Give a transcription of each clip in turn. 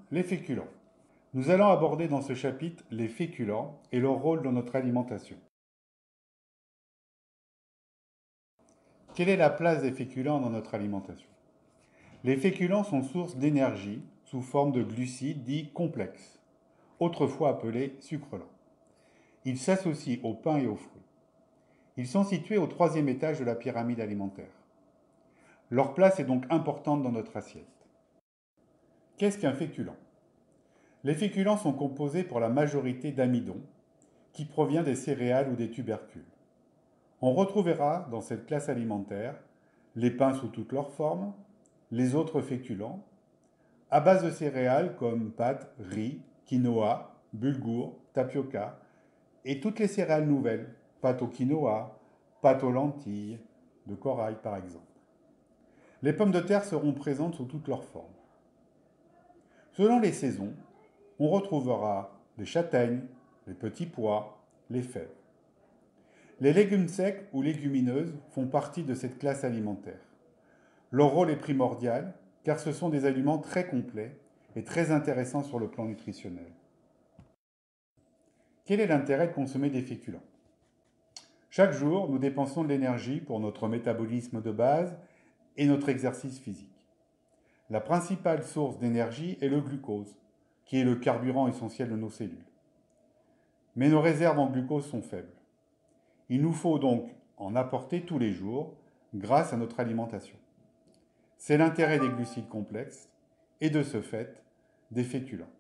Les féculents. Nous allons aborder dans ce chapitre les féculents et leur rôle dans notre alimentation. Quelle est la place des féculents dans notre alimentation? Les féculents sont source d'énergie sous forme de glucides dits complexes, autrefois appelés sucres lents. Ils s'associent au pain et aux fruits. Ils sont situés au troisième étage de la pyramide alimentaire. Leur place est donc importante dans notre assiette. Qu'est-ce qu'un féculent? Les féculents sont composés pour la majorité d'amidon, qui provient des céréales ou des tubercules. On retrouvera dans cette classe alimentaire les pains sous toutes leurs formes, les autres féculents, à base de céréales comme pâtes, riz, quinoa, bulgur, tapioca, et toutes les céréales nouvelles, pâtes au quinoa, pâtes aux lentilles, de corail par exemple. Les pommes de terre seront présentes sous toutes leurs formes. Selon les saisons, on retrouvera les châtaignes, les petits pois, les fèves. Les légumes secs ou légumineuses font partie de cette classe alimentaire. Leur rôle est primordial car ce sont des aliments très complets et très intéressants sur le plan nutritionnel. Quel est l'intérêt de consommer des féculents? Chaque jour, nous dépensons de l'énergie pour notre métabolisme de base et notre exercice physique. La principale source d'énergie est le glucose, qui est le carburant essentiel de nos cellules. Mais nos réserves en glucose sont faibles. Il nous faut donc en apporter tous les jours grâce à notre alimentation. C'est l'intérêt des glucides complexes et de ce fait des féculents.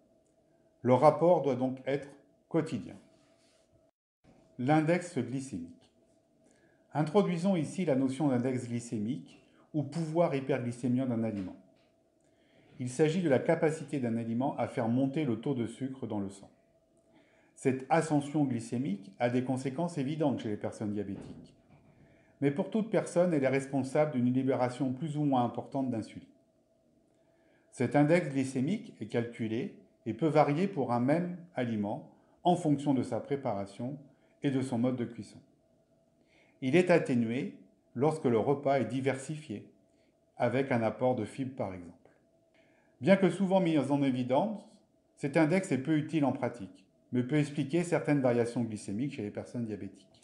Le rapport doit donc être quotidien. L'index glycémique. Introduisons ici la notion d'index glycémique ou pouvoir hyperglycémien d'un aliment. Il s'agit de la capacité d'un aliment à faire monter le taux de sucre dans le sang. Cette ascension glycémique a des conséquences évidentes chez les personnes diabétiques. Mais pour toute personne, elle est responsable d'une libération plus ou moins importante d'insuline. Cet index glycémique est calculé et peut varier pour un même aliment en fonction de sa préparation et de son mode de cuisson. Il est atténué lorsque le repas est diversifié, avec un apport de fibres par exemple. Bien que souvent mis en évidence, cet index est peu utile en pratique, mais peut expliquer certaines variations glycémiques chez les personnes diabétiques.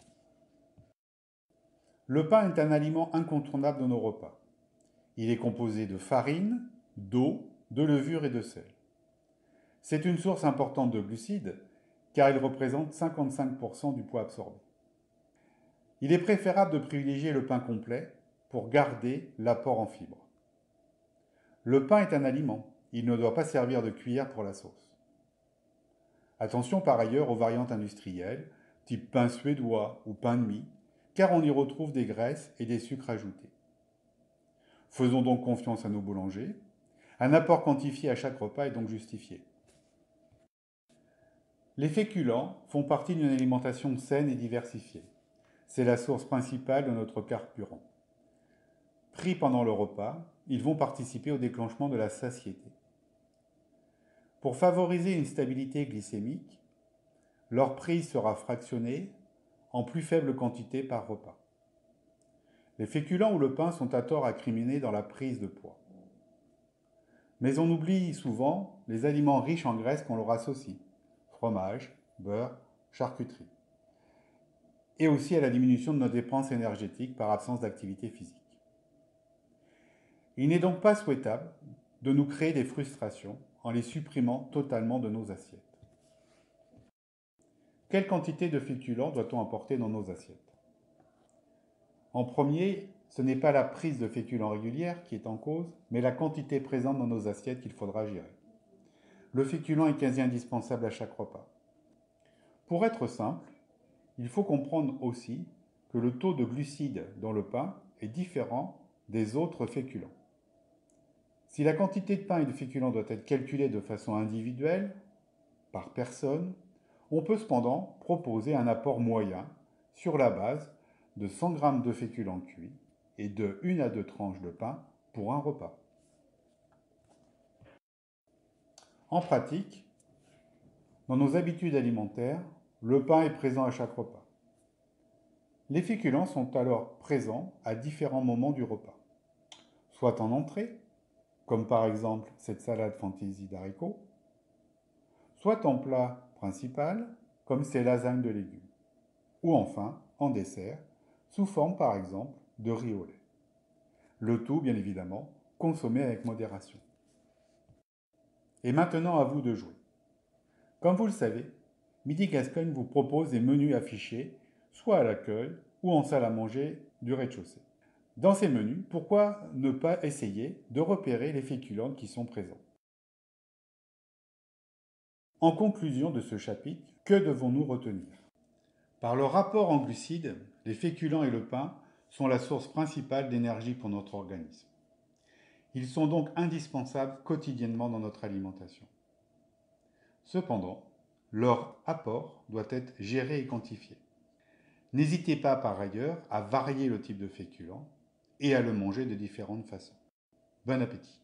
Le pain est un aliment incontournable de nos repas. Il est composé de farine, d'eau, de levure et de sel. C'est une source importante de glucides, car il représente 55% du poids absorbé. Il est préférable de privilégier le pain complet pour garder l'apport en fibres. Le pain est un aliment, il ne doit pas servir de cuillère pour la sauce. Attention par ailleurs aux variantes industrielles, type pain suédois ou pain de mie, car on y retrouve des graisses et des sucres ajoutés. Faisons donc confiance à nos boulangers. Un apport quantifié à chaque repas est donc justifié. Les féculents font partie d'une alimentation saine et diversifiée. C'est la source principale de notre carburant. Pris pendant le repas, ils vont participer au déclenchement de la satiété. Pour favoriser une stabilité glycémique, leur prise sera fractionnée en plus faible quantité par repas. Les féculents ou le pain sont à tort incriminés dans la prise de poids. Mais on oublie souvent les aliments riches en graisse qu'on leur associe, fromage, beurre, charcuterie, et aussi à la diminution de nos dépenses énergétiques par absence d'activité physique. Il n'est donc pas souhaitable de nous créer des frustrations en les supprimant totalement de nos assiettes. Quelle quantité de féculents doit-on apporter dans nos assiettes? En premier, ce n'est pas la prise de féculents régulière qui est en cause, mais la quantité présente dans nos assiettes qu'il faudra gérer. Le féculent est quasi indispensable à chaque repas. Pour être simple, il faut comprendre aussi que le taux de glucides dans le pain est différent des autres féculents. Si la quantité de pain et de féculents doit être calculée de façon individuelle, par personne, on peut cependant proposer un apport moyen sur la base de 100 g de féculents cuits et de 1 à 2 tranches de pain pour un repas. En pratique, dans nos habitudes alimentaires, le pain est présent à chaque repas. Les féculents sont alors présents à différents moments du repas, soit en entrée, comme par exemple cette salade fantaisie d'haricots, soit en plat principal, comme ces lasagnes de légumes, ou enfin en dessert, sous forme par exemple de riz au lait. Le tout, bien évidemment, consommé avec modération. Et maintenant à vous de jouer. Comme vous le savez, Midi Gascogne vous propose des menus affichés, soit à l'accueil ou en salle à manger du rez-de-chaussée. Dans ces menus, pourquoi ne pas essayer de repérer les féculents qui sont présents? En conclusion de ce chapitre, que devons-nous retenir? Par leur rapport en glucides, les féculents et le pain sont la source principale d'énergie pour notre organisme. Ils sont donc indispensables quotidiennement dans notre alimentation. Cependant, leur apport doit être géré et quantifié. N'hésitez pas par ailleurs à varier le type de féculent et à le manger de différentes façons. Bon appétit!